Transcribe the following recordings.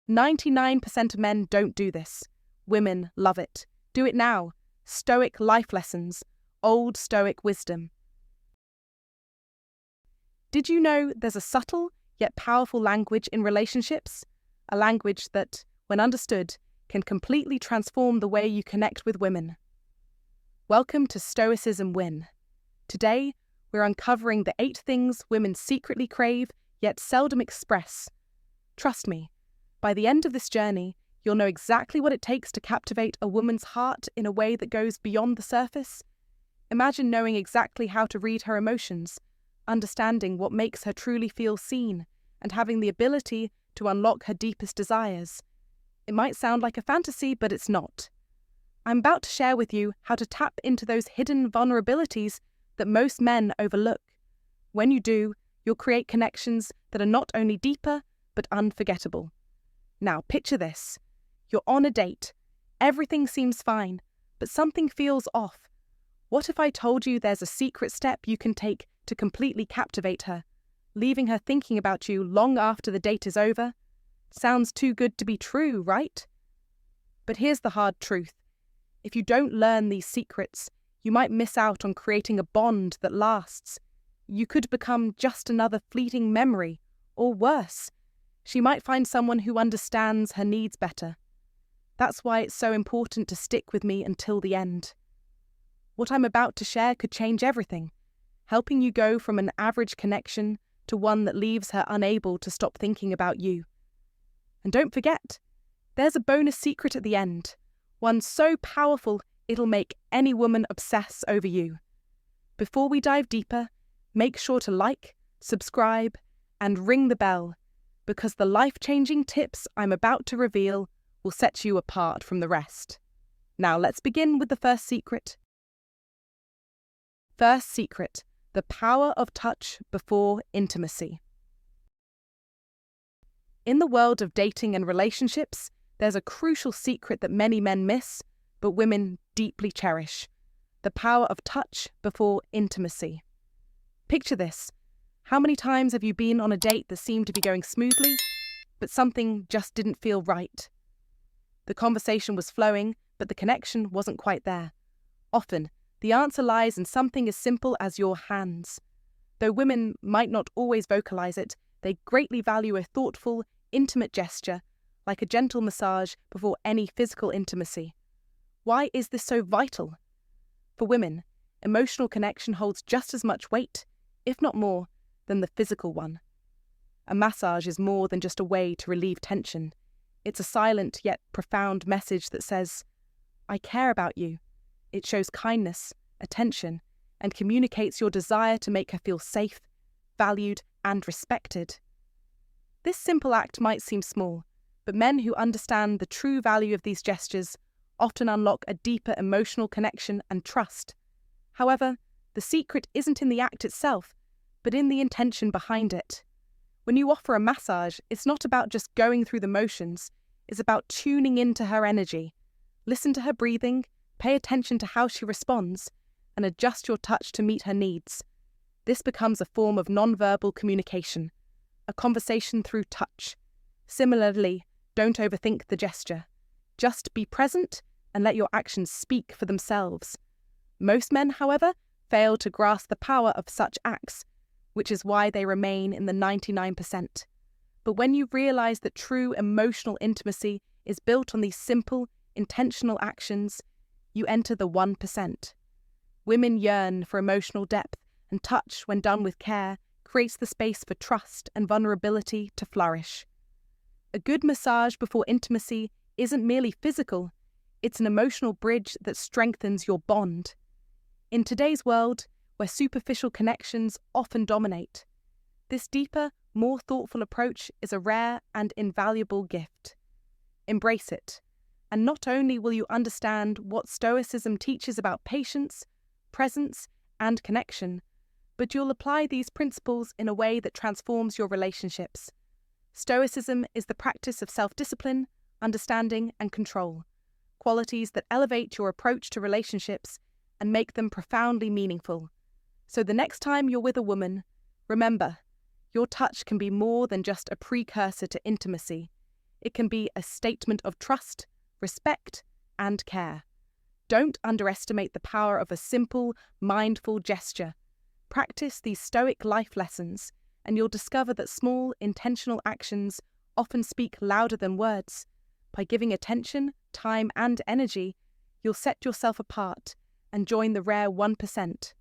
99% of men don't do this. Women love it. Do it now. Stoic life lessons. Old Stoic wisdom. Did you know there's a subtle yet powerful language in relationships? A language that, when understood, can completely transform the way you connect with women. Welcome to Stoicism Win. Today, we're uncovering the 8 things women secretly crave yet seldom express. Trust me, by the end of this journey, you'll know exactly what it takes to captivate a woman's heart in a way that goes beyond the surface. Imagine knowing exactly how to read her emotions, understanding what makes her truly feel seen, and having the ability to unlock her deepest desires. It might sound like a fantasy, but it's not. I'm about to share with you how to tap into those hidden vulnerabilities that most men overlook. When you do, you'll create connections that are not only deeper, but unforgettable. Now, picture this. You're on a date. Everything seems fine, but something feels off. What if I told you there's a secret step you can take to completely captivate her, leaving her thinking about you long after the date is over? Sounds too good to be true, right? But here's the hard truth. If you don't learn these secrets, you might miss out on creating a bond that lasts. You could become just another fleeting memory, or worse, she might find someone who understands her needs better. That's why it's so important to stick with me until the end. What I'm about to share could change everything, helping you go from an average connection to one that leaves her unable to stop thinking about you. And don't forget, there's a bonus secret at the end, one so powerful it'll make any woman obsess over you. Before we dive deeper, make sure to like, subscribe, and ring the bell, because the life-changing tips I'm about to reveal will set you apart from the rest. Now let's begin with the first secret. First secret, the power of touch before intimacy. In the world of dating and relationships, there's a crucial secret that many men miss, but women deeply cherish: the power of touch before intimacy. Picture this. How many times have you been on a date that seemed to be going smoothly, but something just didn't feel right? The conversation was flowing, but the connection wasn't quite there. Often, the answer lies in something as simple as your hands. Though women might not always vocalize it, they greatly value a thoughtful, intimate gesture, like a gentle massage before any physical intimacy. Why is this so vital? For women, emotional connection holds just as much weight, if not more, than the physical one. A massage is more than just a way to relieve tension. It's a silent yet profound message that says, "I care about you." It shows kindness, attention, and communicates your desire to make her feel safe, valued, and respected. This simple act might seem small, but men who understand the true value of these gestures often unlock a deeper emotional connection and trust. However, the secret isn't in the act itself, but in the intention behind it. When you offer a massage, it's not about just going through the motions, it's about tuning into her energy. Listen to her breathing, pay attention to how she responds, and adjust your touch to meet her needs. This becomes a form of non-verbal communication, a conversation through touch. Similarly, don't overthink the gesture. Just be present and let your actions speak for themselves. Most men, however, fail to grasp the power of such acts, which is why they remain in the 99%. But when you realize that true emotional intimacy is built on these simple, intentional actions, you enter the 1%. Women yearn for emotional depth, and touch, when done with care, creates the space for trust and vulnerability to flourish. A good massage before intimacy isn't merely physical, it's an emotional bridge that strengthens your bond. In today's world, where superficial connections often dominate, this deeper, more thoughtful approach is a rare and invaluable gift. Embrace it, and not only will you understand what Stoicism teaches about patience, presence, and connection, but you'll apply these principles in a way that transforms your relationships. Stoicism is the practice of self-discipline, understanding, and control, qualities that elevate your approach to relationships and make them profoundly meaningful. So the next time you're with a woman, remember, your touch can be more than just a precursor to intimacy. It can be a statement of trust, respect, and care. Don't underestimate the power of a simple, mindful gesture. Practice these Stoic life lessons, and you'll discover that small, intentional actions often speak louder than words. By giving attention, time, and energy, you'll set yourself apart and join the rare 1%.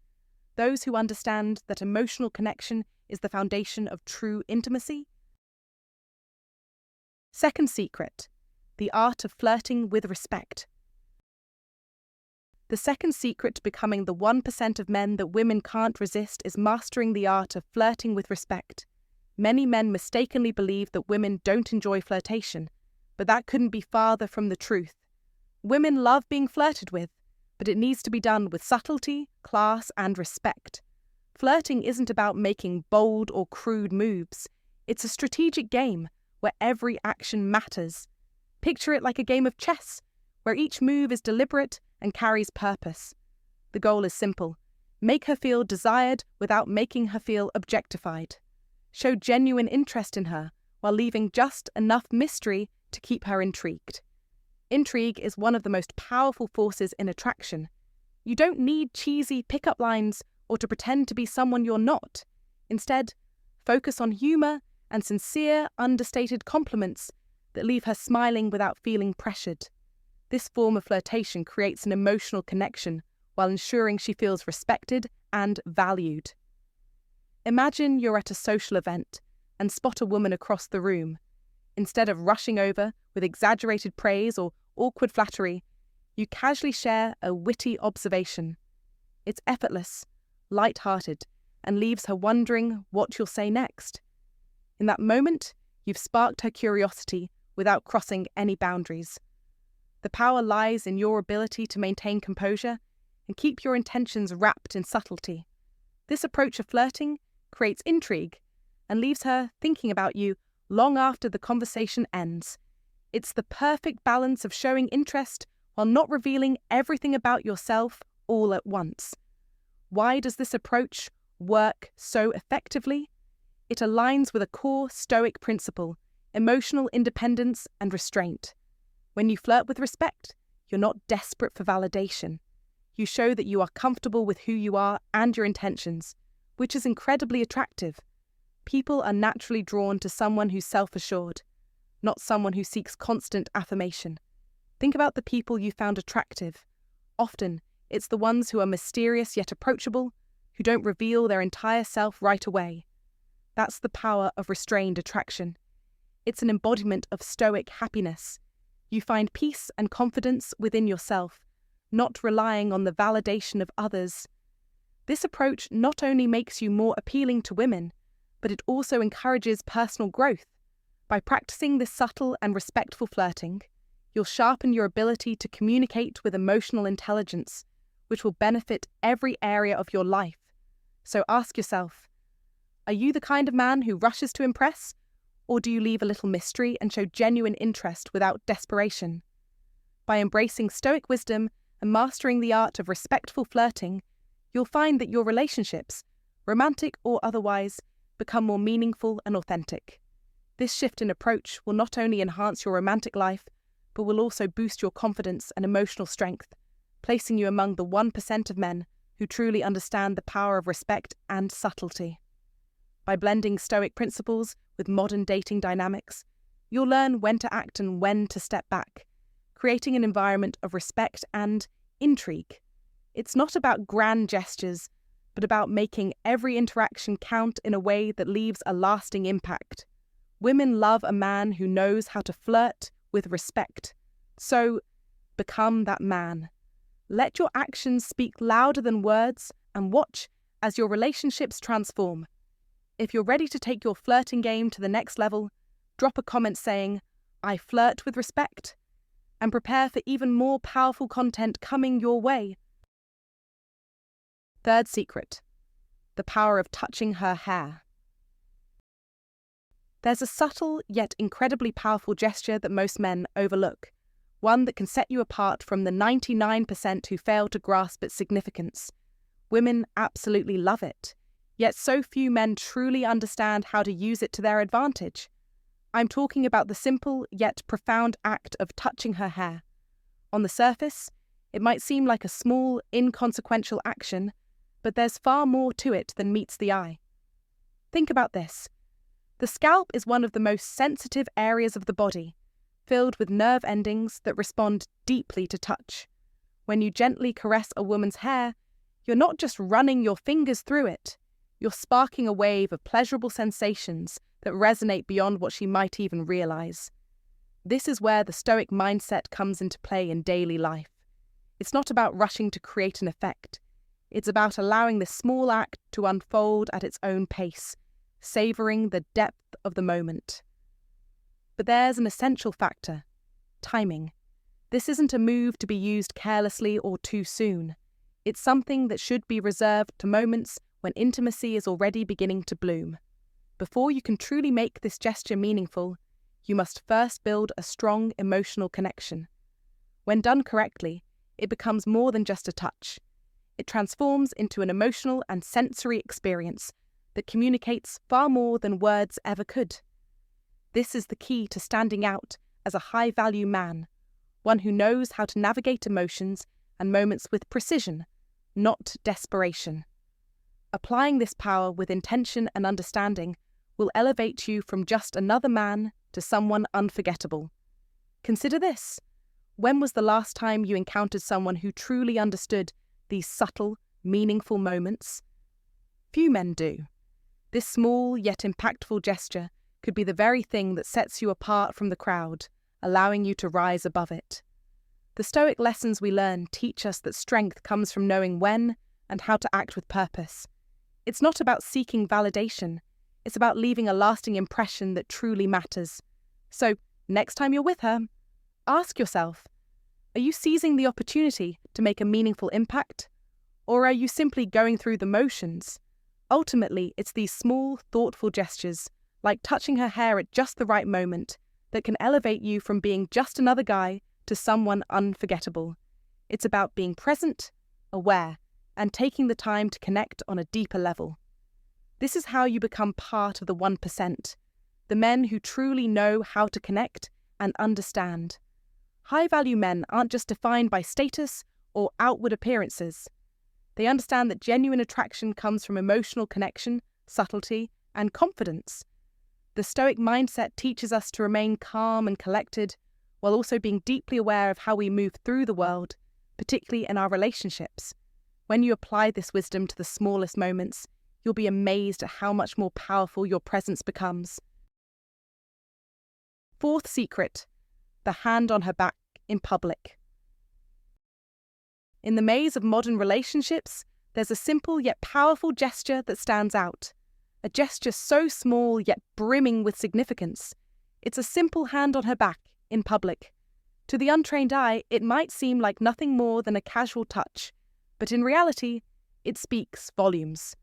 Those who understand that emotional connection is the foundation of true intimacy. Second secret, the art of flirting with respect. The second secret to becoming the 1% of men that women can't resist is mastering the art of flirting with respect. Many men mistakenly believe that women don't enjoy flirtation, but that couldn't be farther from the truth. Women love being flirted with, but it needs to be done with subtlety, class, and respect. Flirting isn't about making bold or crude moves. It's a strategic game where every action matters. Picture it like a game of chess, where each move is deliberate and carries purpose. The goal is simple. Make her feel desired without making her feel objectified. Show genuine interest in her while leaving just enough mystery to keep her intrigued. Intrigue is one of the most powerful forces in attraction. You don't need cheesy pickup lines or to pretend to be someone you're not. Instead, focus on humor and sincere, understated compliments that leave her smiling without feeling pressured. This form of flirtation creates an emotional connection while ensuring she feels respected and valued. Imagine you're at a social event and spot a woman across the room. Instead of rushing over with exaggerated praise or awkward flattery, you casually share a witty observation. It's effortless, light-hearted, and leaves her wondering what you'll say next. In that moment, you've sparked her curiosity without crossing any boundaries. The power lies in your ability to maintain composure and keep your intentions wrapped in subtlety. This approach of flirting creates intrigue and leaves her thinking about you long after the conversation ends. It's the perfect balance of showing interest while not revealing everything about yourself all at once. Why does this approach work so effectively? It aligns with a core Stoic principle: emotional independence and restraint. When you flirt with respect, you're not desperate for validation. You show that you are comfortable with who you are and your intentions, which is incredibly attractive. People are naturally drawn to someone who's self-assured, not someone who seeks constant affirmation. Think about the people you found attractive. Often, it's the ones who are mysterious yet approachable, who don't reveal their entire self right away. That's the power of restrained attraction. It's an embodiment of Stoic happiness. You find peace and confidence within yourself, not relying on the validation of others. This approach not only makes you more appealing to women, but it also encourages personal growth. By practicing this subtle and respectful flirting, you'll sharpen your ability to communicate with emotional intelligence, which will benefit every area of your life. So ask yourself, are you the kind of man who rushes to impress? Or do you leave a little mystery and show genuine interest without desperation? By embracing Stoic wisdom and mastering the art of respectful flirting, you'll find that your relationships, romantic or otherwise, become more meaningful and authentic. This shift in approach will not only enhance your romantic life, but will also boost your confidence and emotional strength, placing you among the 1% of men who truly understand the power of respect and subtlety. By blending Stoic principles with modern dating dynamics, you'll learn when to act and when to step back, creating an environment of respect and intrigue. It's not about grand gestures, but about making every interaction count in a way that leaves a lasting impact. Women love a man who knows how to flirt with respect. So, become that man. Let your actions speak louder than words and watch as your relationships transform. If you're ready to take your flirting game to the next level, drop a comment saying, "I flirt with respect," and prepare for even more powerful content coming your way. Third secret, the power of touching her hair. There's a subtle yet incredibly powerful gesture that most men overlook, one that can set you apart from the 99% who fail to grasp its significance. Women absolutely love it, yet so few men truly understand how to use it to their advantage. I'm talking about the simple yet profound act of touching her hair. On the surface, it might seem like a small, inconsequential action, but there's far more to it than meets the eye. Think about this. The scalp is one of the most sensitive areas of the body, filled with nerve endings that respond deeply to touch. When you gently caress a woman's hair, you're not just running your fingers through it, you're sparking a wave of pleasurable sensations that resonate beyond what she might even realize. This is where the Stoic mindset comes into play in daily life. It's not about rushing to create an effect. It's about allowing this small act to unfold at its own pace, savoring the depth of the moment. But there's an essential factor: timing. This isn't a move to be used carelessly or too soon. It's something that should be reserved to moments when intimacy is already beginning to bloom. Before you can truly make this gesture meaningful, you must first build a strong emotional connection. When done correctly, it becomes more than just a touch. It transforms into an emotional and sensory experience that communicates far more than words ever could. This is the key to standing out as a high-value man, one who knows how to navigate emotions and moments with precision, not desperation. Applying this power with intention and understanding will elevate you from just another man to someone unforgettable. Consider this. When was the last time you encountered someone who truly understood these subtle, meaningful moments? Few men do. This small yet impactful gesture could be the very thing that sets you apart from the crowd, allowing you to rise above it. The Stoic lessons we learn teach us that strength comes from knowing when and how to act with purpose. It's not about seeking validation. It's about leaving a lasting impression that truly matters. So, next time you're with her, ask yourself, are you seizing the opportunity to make a meaningful impact? Or are you simply going through the motions? Ultimately, it's these small, thoughtful gestures, like touching her hair at just the right moment, that can elevate you from being just another guy to someone unforgettable. It's about being present, aware, and taking the time to connect on a deeper level. This is how you become part of the 1%, the men who truly know how to connect and understand. High-value men aren't just defined by status or outward appearances. They understand that genuine attraction comes from emotional connection, subtlety, and confidence. The Stoic mindset teaches us to remain calm and collected, while also being deeply aware of how we move through the world, particularly in our relationships. When you apply this wisdom to the smallest moments, you'll be amazed at how much more powerful your presence becomes. Fourth secret: the hand on her back in public. In the maze of modern relationships, there's a simple yet powerful gesture that stands out. A gesture so small yet brimming with significance. It's a simple hand on her back in public. To the untrained eye, it might seem like nothing more than a casual touch, but in reality, it speaks volumes.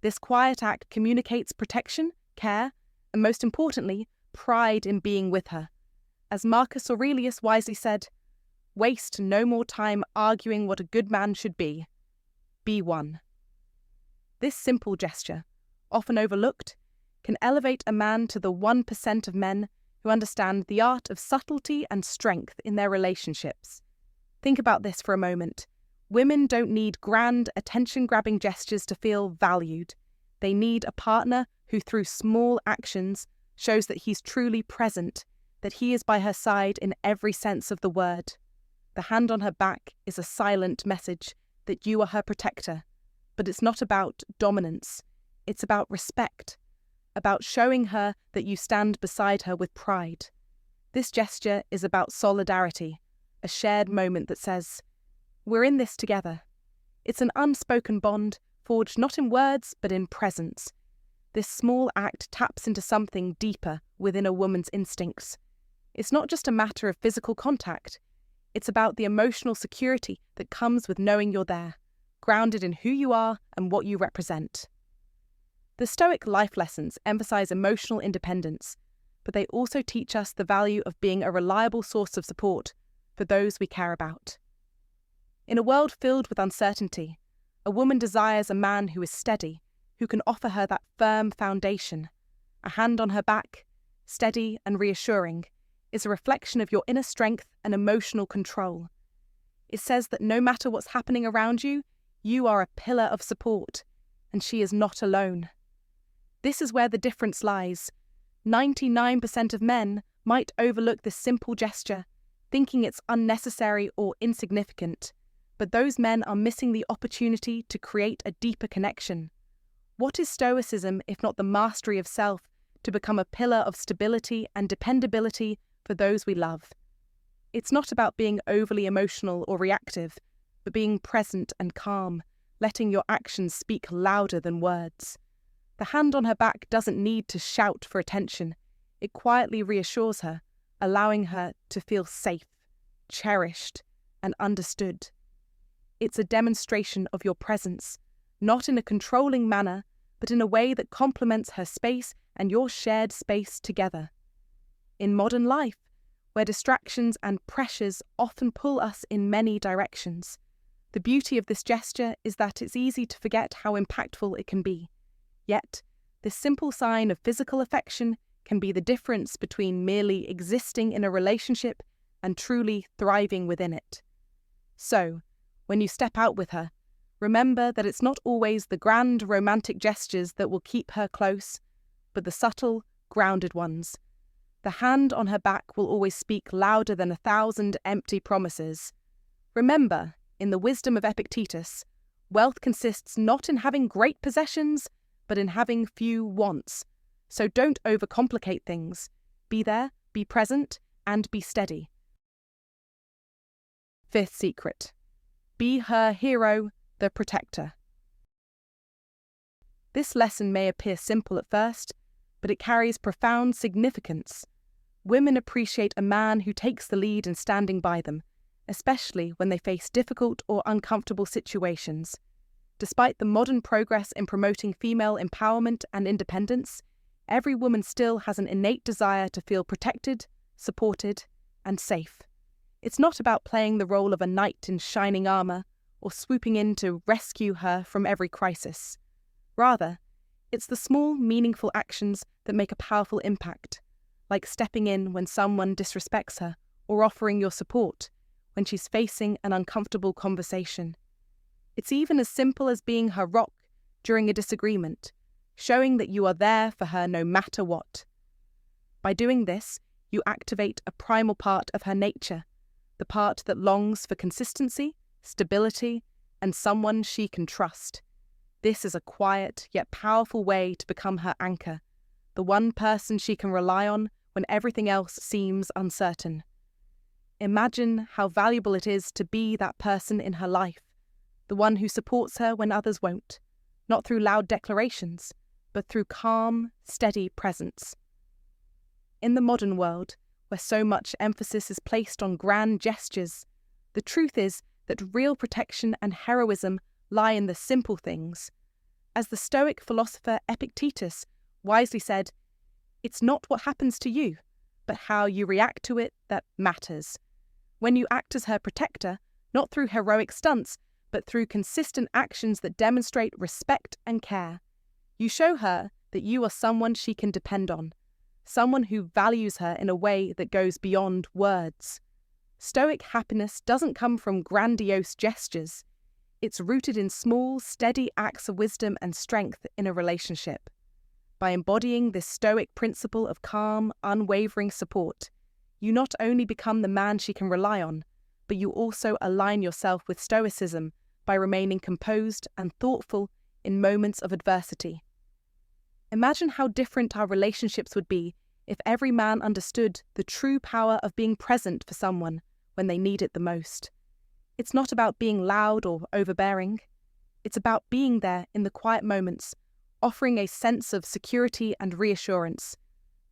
This quiet act communicates protection, care, and most importantly, pride in being with her. As Marcus Aurelius wisely said, "Waste no more time arguing what a good man should be. Be one." This simple gesture, often overlooked, can elevate a man to the 1% of men who understand the art of subtlety and strength in their relationships. Think about this for a moment. Women don't need grand, attention-grabbing gestures to feel valued. They need a partner who, through small actions, shows that he's truly present, that he is by her side in every sense of the word. The hand on her back is a silent message that you are her protector, but it's not about dominance. It's about respect, about showing her that you stand beside her with pride. This gesture is about solidarity, a shared moment that says, "We're in this together." It's an unspoken bond, forged not in words but in presence. This small act taps into something deeper within a woman's instincts. It's not just a matter of physical contact. It's about the emotional security that comes with knowing you're there, grounded in who you are and what you represent. The Stoic life lessons emphasize emotional independence, but they also teach us the value of being a reliable source of support for those we care about. In a world filled with uncertainty, a woman desires a man who is steady, who can offer her that firm foundation. A hand on her back steady, and reassuring, is a reflection of your inner strength and emotional control. It says that no matter what's happening around you, you are a pillar of support, and she is not alone. This is where the difference lies. 99% of men might overlook this simple gesture, thinking it's unnecessary or insignificant, but those men are missing the opportunity to create a deeper connection. What is Stoicism if not the mastery of self to become a pillar of stability and dependability for those we love? It's not about being overly emotional or reactive, but being present and calm, letting your actions speak louder than words. The hand on her back doesn't need to shout for attention. It quietly reassures her, allowing her to feel safe, cherished, and understood. It's a demonstration of your presence, not in a controlling manner, but in a way that complements her space and your shared space together. In modern life, where distractions and pressures often pull us in many directions, the beauty of this gesture is that it's easy to forget how impactful it can be. Yet, this simple sign of physical affection can be the difference between merely existing in a relationship and truly thriving within it. So, when you step out with her, remember that it's not always the grand romantic gestures that will keep her close, but the subtle, grounded ones. The hand on her back will always speak louder than 1,000 empty promises. Remember, in the wisdom of Epictetus, wealth consists not in having great possessions, but in having few wants. So don't overcomplicate things. Be there, be present, and be steady. Fifth secret. Be her hero, the protector. This lesson may appear simple at first, but it carries profound significance. Women appreciate a man who takes the lead in standing by them, especially when they face difficult or uncomfortable situations. Despite the modern progress in promoting female empowerment and independence, every woman still has an innate desire to feel protected, supported, and safe. It's not about playing the role of a knight in shining armor or swooping in to rescue her from every crisis. Rather, it's the small, meaningful actions that make a powerful impact, like stepping in when someone disrespects her or offering your support when she's facing an uncomfortable conversation. It's even as simple as being her rock during a disagreement, showing that you are there for her no matter what. By doing this, you activate a primal part of her nature, the part that longs for consistency, stability, and someone she can trust. This is a quiet yet powerful way to become her anchor, the one person she can rely on when everything else seems uncertain. Imagine how valuable it is to be that person in her life, the one who supports her when others won't, not through loud declarations, but through calm, steady presence. In the modern world, where so much emphasis is placed on grand gestures, the truth is that real protection and heroism lie in the simple things. As the Stoic philosopher Epictetus wisely said, "It's not what happens to you, but how you react to it that matters." When you act as her protector, not through heroic stunts, but through consistent actions that demonstrate respect and care, you show her that you are someone she can depend on, someone who values her in a way that goes beyond words. Stoic happiness doesn't come from grandiose gestures. It's rooted in small, steady acts of wisdom and strength in a relationship. By embodying this Stoic principle of calm, unwavering support, you not only become the man she can rely on, but you also align yourself with Stoicism by remaining composed and thoughtful in moments of adversity. Imagine how different our relationships would be if every man understood the true power of being present for someone when they need it the most. It's not about being loud or overbearing. It's about being there in the quiet moments, offering a sense of security and reassurance.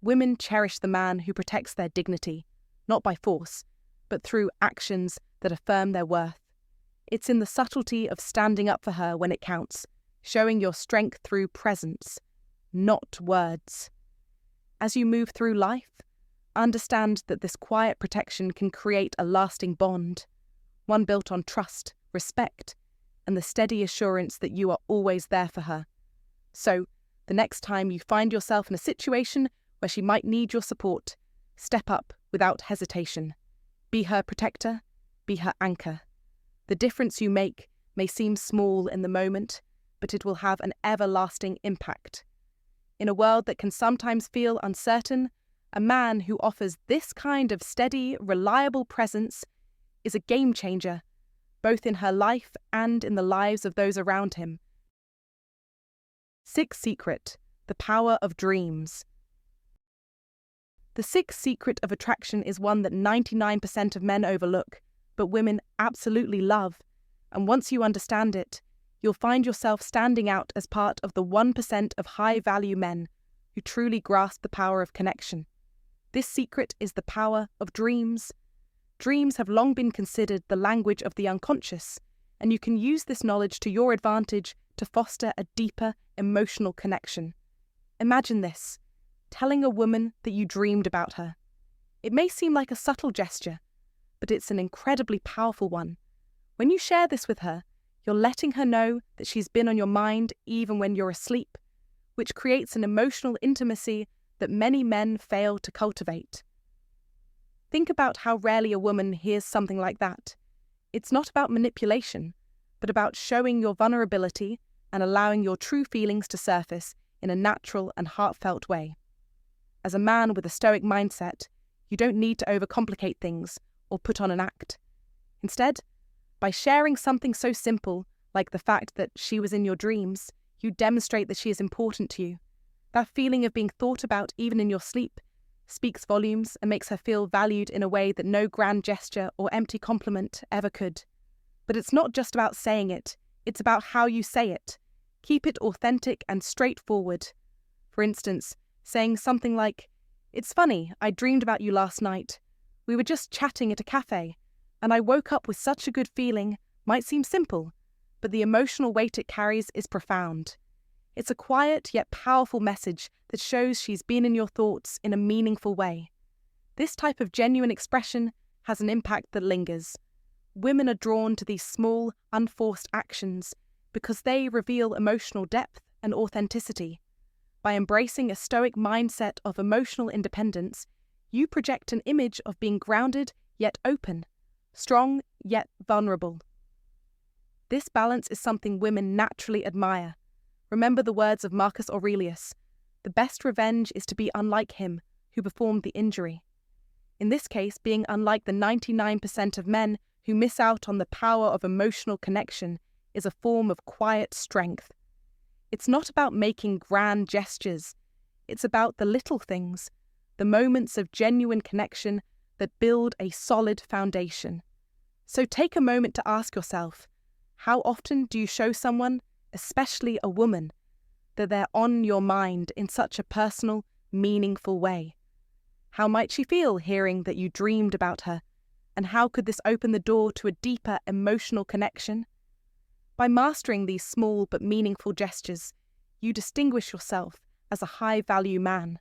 Women cherish the man who protects their dignity, not by force, but through actions that affirm their worth. It's in the subtlety of standing up for her when it counts, showing your strength through presence, not words. As you move through life, understand that this quiet protection can create a lasting bond, one built on trust, respect, and the steady assurance that you are always there for her. So, the next time you find yourself in a situation where she might need your support, step up without hesitation. Be her protector, be her anchor. The difference you make may seem small in the moment, but it will have an everlasting impact. In a world that can sometimes feel uncertain, a man who offers this kind of steady, reliable presence is a game changer, both in her life and in the lives of those around him. Sixth secret, the power of dreams. The sixth secret of attraction is one that 99% of men overlook, but women absolutely love. And once you understand it, you'll find yourself standing out as part of the 1% of high-value men who truly grasp the power of connection. This secret is the power of dreams. Dreams have long been considered the language of the unconscious, and you can use this knowledge to your advantage to foster a deeper emotional connection. Imagine this, telling a woman that you dreamed about her. It may seem like a subtle gesture, but it's an incredibly powerful one. When you share this with her, you're letting her know that she's been on your mind even when you're asleep, which creates an emotional intimacy that many men fail to cultivate. Think about how rarely a woman hears something like that. It's not about manipulation, but about showing your vulnerability and allowing your true feelings to surface in a natural and heartfelt way. As a man with a Stoic mindset, you don't need to overcomplicate things or put on an act. Instead, by sharing something so simple, like the fact that she was in your dreams, you demonstrate that she is important to you. That feeling of being thought about even in your sleep speaks volumes and makes her feel valued in a way that no grand gesture or empty compliment ever could. But it's not just about saying it, it's about how you say it. Keep it authentic and straightforward. For instance, saying something like, "It's funny, I dreamed about you last night. We were just chatting at a cafe, and I woke up with such a good feeling," might seem simple, but the emotional weight it carries is profound. It's a quiet yet powerful message that shows she's been in your thoughts in a meaningful way. This type of genuine expression has an impact that lingers. Women are drawn to these small, unforced actions because they reveal emotional depth and authenticity. By embracing a Stoic mindset of emotional independence, you project an image of being grounded yet open, strong yet vulnerable. This balance is something women naturally admire. Remember the words of Marcus Aurelius, "The best revenge is to be unlike him who performed the injury." In this case, being unlike the 99% of men who miss out on the power of emotional connection is a form of quiet strength. It's not about making grand gestures. It's about the little things, the moments of genuine connection that build a solid foundation. So take a moment to ask yourself, how often do you show someone, especially a woman, that they're on your mind in such a personal, meaningful way? How might she feel hearing that you dreamed about her? And how could this open the door to a deeper emotional connection? By mastering these small but meaningful gestures, you distinguish yourself as a high-value man.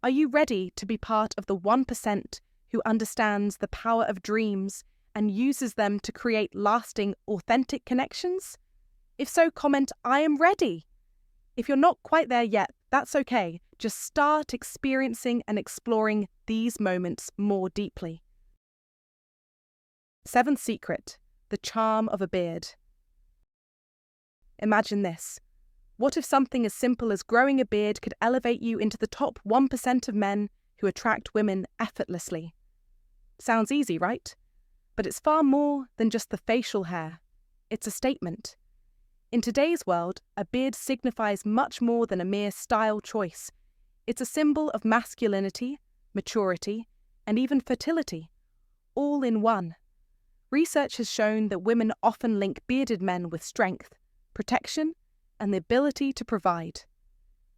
Are you ready to be part of the 1% who understands the power of dreams and uses them to create lasting, authentic connections? If so, comment, "I am ready." If you're not quite there yet, that's okay. Just start experiencing and exploring these moments more deeply. Seventh secret, the charm of a beard. Imagine this. What if something as simple as growing a beard could elevate you into the top 1% of men who attract women effortlessly? Sounds easy, right? But it's far more than just the facial hair. It's a statement. In today's world, a beard signifies much more than a mere style choice. It's a symbol of masculinity, maturity, and even fertility, all in one. Research has shown that women often link bearded men with strength, protection, and the ability to provide.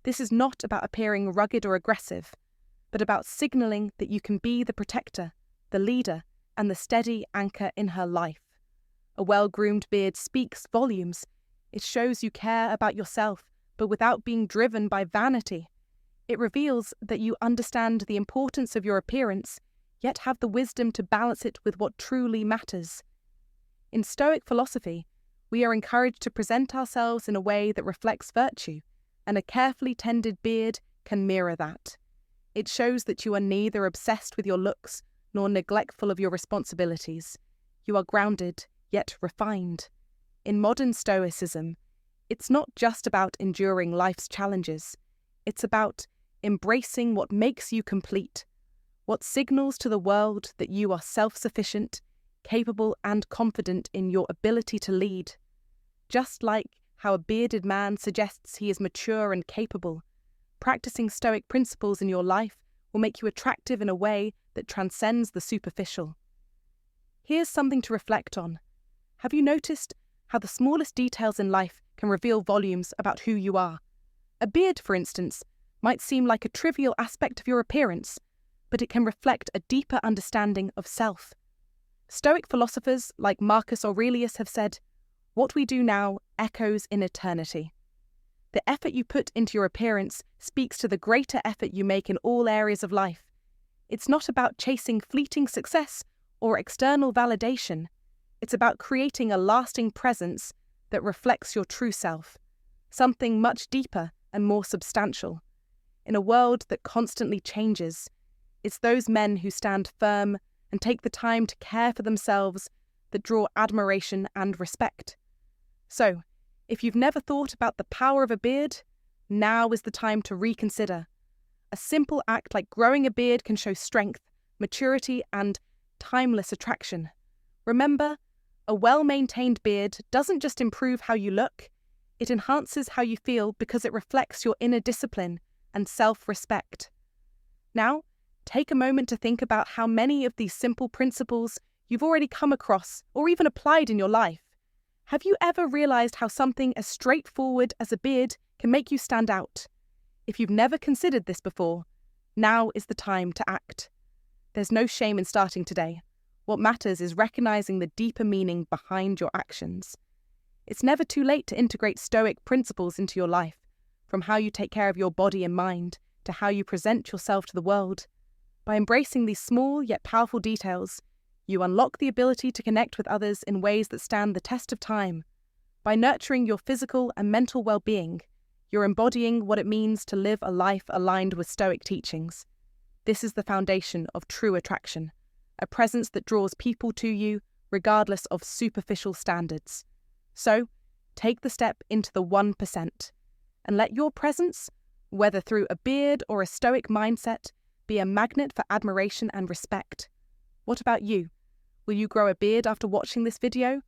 This is not about appearing rugged or aggressive, but about signaling that you can be the protector, the leader, and the steady anchor in her life. A well-groomed beard speaks volumes. It shows you care about yourself, but without being driven by vanity. It reveals that you understand the importance of your appearance, yet have the wisdom to balance it with what truly matters. In Stoic philosophy, we are encouraged to present ourselves in a way that reflects virtue, and a carefully tended beard can mirror that. It shows that you are neither obsessed with your looks nor neglectful of your responsibilities. You are grounded, yet refined. In modern Stoicism, it's not just about enduring life's challenges. It's about embracing what makes you complete, what signals to the world that you are self-sufficient, capable and confident in your ability to lead. Just like how a bearded man suggests he is mature and capable, practicing Stoic principles in your life will make you attractive in a way that transcends the superficial. Here's something to reflect on. Have you noticed how the smallest details in life can reveal volumes about who you are? A beard, for instance, might seem like a trivial aspect of your appearance, but it can reflect a deeper understanding of self. Stoic philosophers like Marcus Aurelius have said, "What we do now echoes in eternity." The effort you put into your appearance speaks to the greater effort you make in all areas of life. It's not about chasing fleeting success or external validation. It's about creating a lasting presence that reflects your true self, something much deeper and more substantial. In a world that constantly changes, it's those men who stand firm and take the time to care for themselves that draw admiration and respect. So, if you've never thought about the power of a beard, now is the time to reconsider. A simple act like growing a beard can show strength, maturity, and timeless attraction. Remember, a well-maintained beard doesn't just improve how you look, it enhances how you feel because it reflects your inner discipline and self-respect. Now, take a moment to think about how many of these simple principles you've already come across or even applied in your life. Have you ever realized how something as straightforward as a beard can make you stand out? If you've never considered this before, now is the time to act. There's no shame in starting today. What matters is recognizing the deeper meaning behind your actions. It's never too late to integrate Stoic principles into your life, from how you take care of your body and mind to how you present yourself to the world. By embracing these small yet powerful details, you unlock the ability to connect with others in ways that stand the test of time. By nurturing your physical and mental well-being, you're embodying what it means to live a life aligned with Stoic teachings. This is the foundation of true attraction, a presence that draws people to you regardless of superficial standards. So, take the step into the 1% and let your presence, whether through a beard or a Stoic mindset, be a magnet for admiration and respect. What about you? Will you grow a beard after watching this video?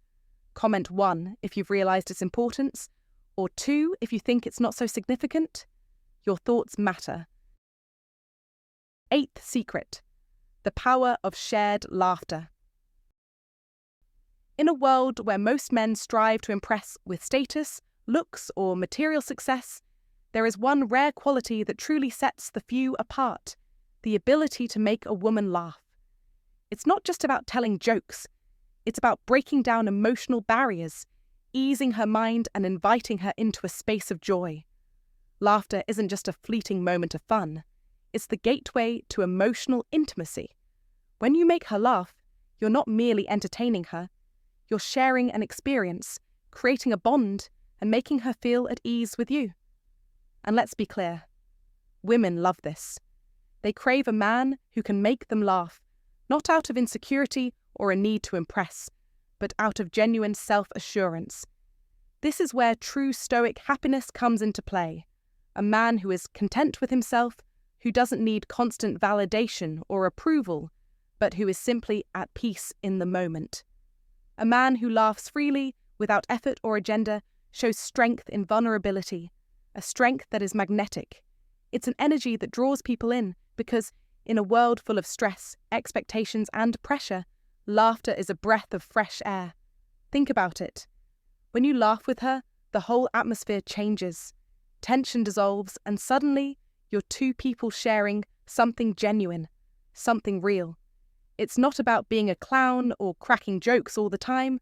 Comment 1 if you've realized its importance, or 2 if you think it's not so significant. Your thoughts matter. 8th secret: the power of shared laughter. In a world where most men strive to impress with status, looks, or material success, there is one rare quality that truly sets the few apart: the ability to make a woman laugh. It's not just about telling jokes. It's about breaking down emotional barriers, easing her mind and inviting her into a space of joy. Laughter isn't just a fleeting moment of fun. It's the gateway to emotional intimacy. When you make her laugh, you're not merely entertaining her. You're sharing an experience, creating a bond, and making her feel at ease with you. And let's be clear, women love this. They crave a man who can make them laugh, not out of insecurity or a need to impress, but out of genuine self-assurance. This is where true Stoic happiness comes into play. A man who is content with himself, who doesn't need constant validation or approval, but who is simply at peace in the moment. A man who laughs freely, without effort or agenda, shows strength in vulnerability, a strength that is magnetic. It's an energy that draws people in because, in a world full of stress, expectations, and pressure, laughter is a breath of fresh air. Think about it. When you laugh with her, the whole atmosphere changes. Tension dissolves, and suddenly, you're two people sharing something genuine, something real. It's not about being a clown or cracking jokes all the time.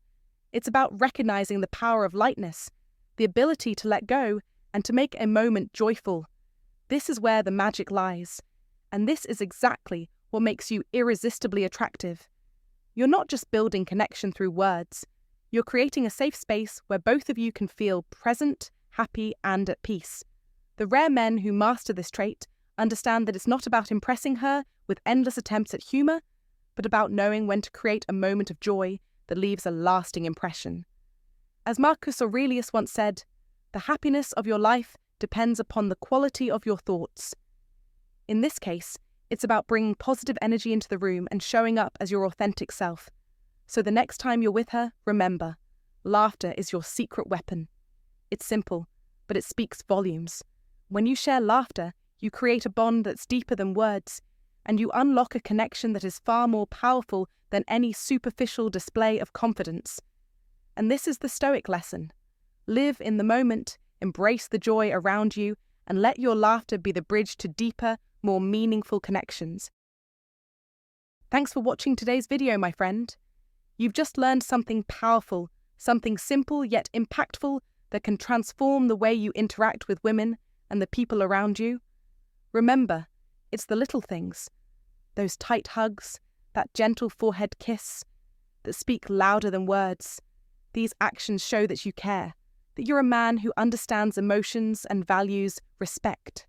It's about recognizing the power of lightness, the ability to let go and to make a moment joyful. This is where the magic lies. And this is exactly what makes you irresistibly attractive. You're not just building connection through words. You're creating a safe space where both of you can feel present, happy, and at peace. The rare men who master this trait Understand that it's not about impressing her with endless attempts at humor, but about knowing when to create a moment of joy that leaves a lasting impression. As Marcus Aurelius once said, "The happiness of your life depends upon the quality of your thoughts." In this case, it's about bringing positive energy into the room and showing up as your authentic self. So the next time you're with her, remember, laughter is your secret weapon. It's simple, but it speaks volumes. When you share laughter, you create a bond that's deeper than words, and you unlock a connection that is far more powerful than any superficial display of confidence. And this is the Stoic lesson. Live in the moment, embrace the joy around you, and let your laughter be the bridge to deeper, more meaningful connections. Thanks for watching today's video, my friend. You've just learned something powerful, something simple yet impactful that can transform the way you interact with women and the people around you. Remember, it's the little things, those tight hugs, that gentle forehead kiss, that speak louder than words. These actions show that you care, that you're a man who understands emotions and values respect.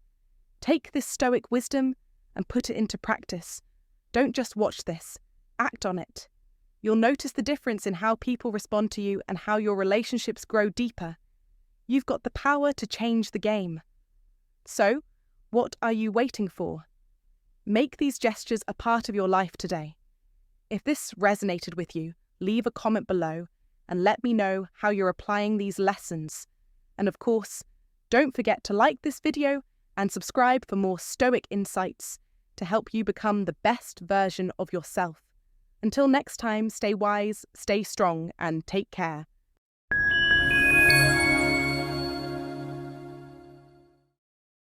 Take this Stoic wisdom and put it into practice. Don't just watch this, act on it. You'll notice the difference in how people respond to you and how your relationships grow deeper. You've got the power to change the game. So, what are you waiting for? Make these gestures a part of your life today. If this resonated with you, leave a comment below and let me know how you're applying these lessons. And of course, don't forget to like this video and subscribe for more Stoic insights to help you become the best version of yourself. Until next time, stay wise, stay strong, and take care.